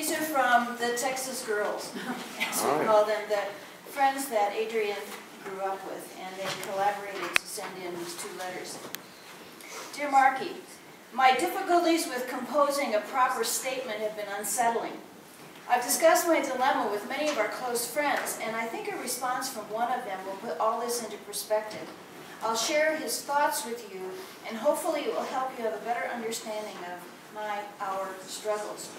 These are from the Texas girls, as we call them, the friends that Adrienne grew up with, and they collaborated to send in these 2 letters. Dear Marki, my difficulties with composing a proper statement have been unsettling. I've discussed my dilemma with many of our close friends, and I think a response from one of them will put all this into perspective. I'll share his thoughts with you, and hopefully it will help you have a better understanding of our struggles.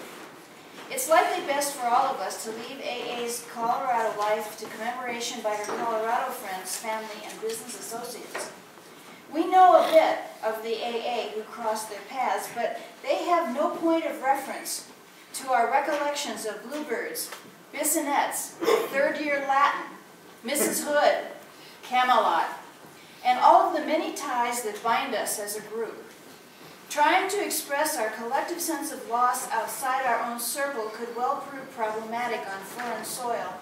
It's likely best for all of us to leave AA's Colorado life to commemoration by her Colorado friends, family, and business associates. We know a bit of the AA who crossed their paths, but they have no point of reference to our recollections of Bluebirds, Bissonnettes, 3rd year Latin, Mrs. Hood, Camelot, and all of the many ties that bind us as a group. Trying to express our collective sense of loss outside our own circle could well prove problematic on foreign soil,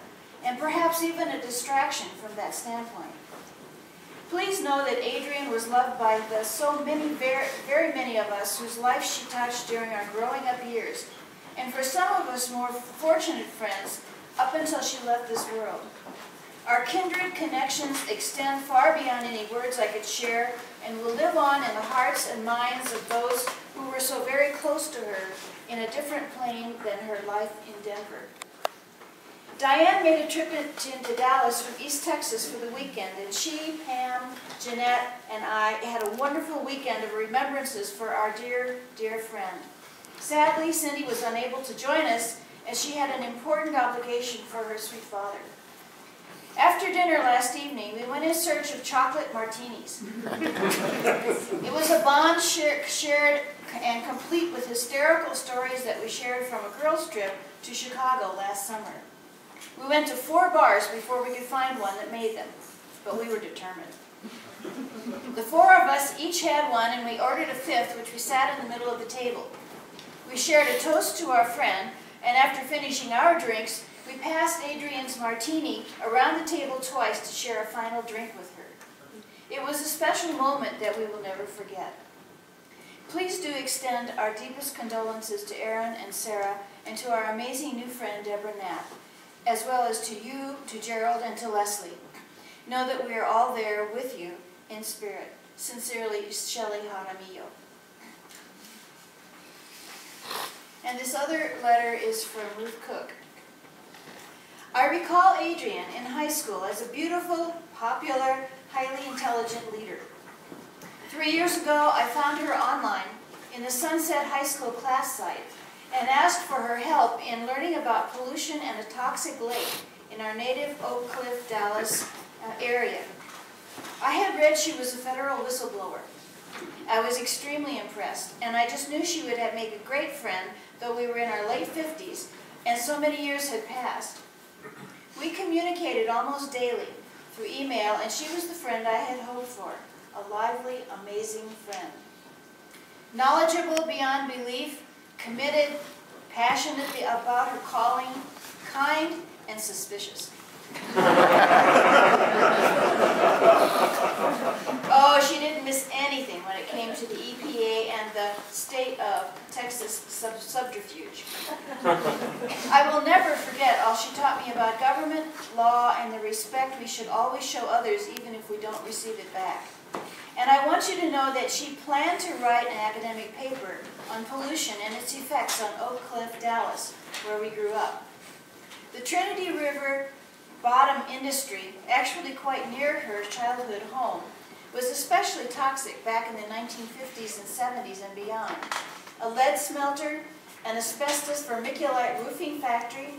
and perhaps even a distraction from that standpoint. Please know that Adrienne was loved by the very many of us whose life she touched during our growing up years, and for some of us more fortunate friends, up until she left this world. Our kindred connections extend far beyond any words I could share, and will live on in the hearts and minds of those who were so very close to her in a different plane than her life in Denver. Diane made a trip into Dallas from East Texas for the weekend, and she, Pam, Jeanette, and I had a wonderful weekend of remembrances for our dear, dear friend. Sadly, Cindy was unable to join us, as she had an important obligation for her sweet father. After dinner last evening, we went in search of chocolate martinis. It was a bond shared and complete with hysterical stories that we shared from a girls' trip to Chicago last summer. We went to 4 bars before we could find one that made them, but we were determined. The 4 of us each had one, and we ordered a 5th, which we sat in the middle of the table. We shared a toast to our friend, and after finishing our drinks, we passed Adrienne's martini around the table twice to share a final drink with her. It was a special moment that we will never forget. Please do extend our deepest condolences to Aaron and Sarah, and to our amazing new friend Deborah Knapp, as well as to you, to Gerald, and to Leslie. Know that we are all there with you in spirit. Sincerely, Shelley Jaramillo. And this other letter is from Ruth Cook. I recall Adrienne in high school as a beautiful, popular, highly intelligent leader. 3 years ago, I found her online in the Sunset High School class site and asked for her help in learning about pollution and a toxic lake in our native Oak Cliff, Dallas area. I had read she was a federal whistleblower. I was extremely impressed, and I just knew she would have made a great friend, though we were in our late 50s, and so many years had passed. We communicated almost daily through email, and she was the friend I had hoped for, a lively, amazing friend. Knowledgeable beyond belief, committed, passionate about her calling, kind, and suspicious. Oh, she didn't miss anything when it came to the EPA and the state of Texas subterfuge. I will never forget all she taught me about government, law, and the respect we should always show others even if we don't receive it back. And I want you to know that she planned to write an academic paper on pollution and its effects on Oak Cliff, Dallas, where we grew up. The Trinity River bottom industry, actually quite near her childhood home, was especially toxic back in the 1950s and 70s and beyond. A lead smelter, an asbestos vermiculite roofing factory,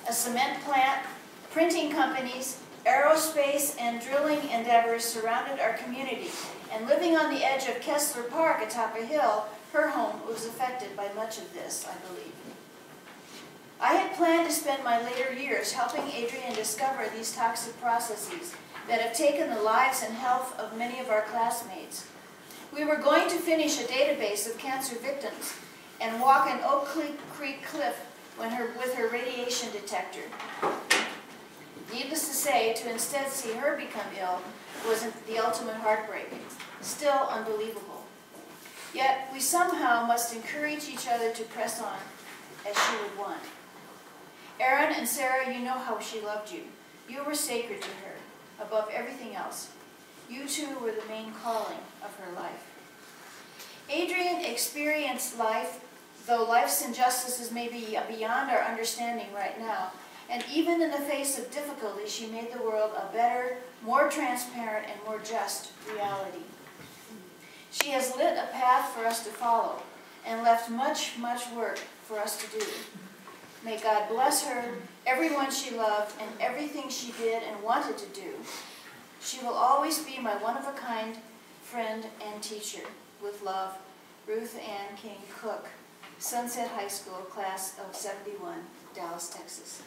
a cement plant, printing companies, aerospace and drilling endeavors surrounded our community, and living on the edge of Kessler Park atop a hill, her home was affected by much of this, I believe. I had planned to spend my later years helping Adrienne discover these toxic processes that have taken the lives and health of many of our classmates. We were going to finish a database of cancer victims and walk an Oak Creek cliff with her radiation detector. Needless to say, to instead see her become ill was the ultimate heartbreak. Still unbelievable. Yet we somehow must encourage each other to press on, as she would want. Aaron and Sarah, you know how she loved you. You were sacred to her, above everything else. You two were the main calling of her life. Adrienne experienced life, though life's injustices may be beyond our understanding right now, and even in the face of difficulty, she made the world a better, more transparent, and more just reality. She has lit a path for us to follow and left much, much work for us to do. May God bless her, everyone she loved, and everything she did and wanted to do. She will always be my one-of-a-kind friend and teacher. With love, Ruth Ann King Cook, Sunset High School, class of '71, Dallas, Texas.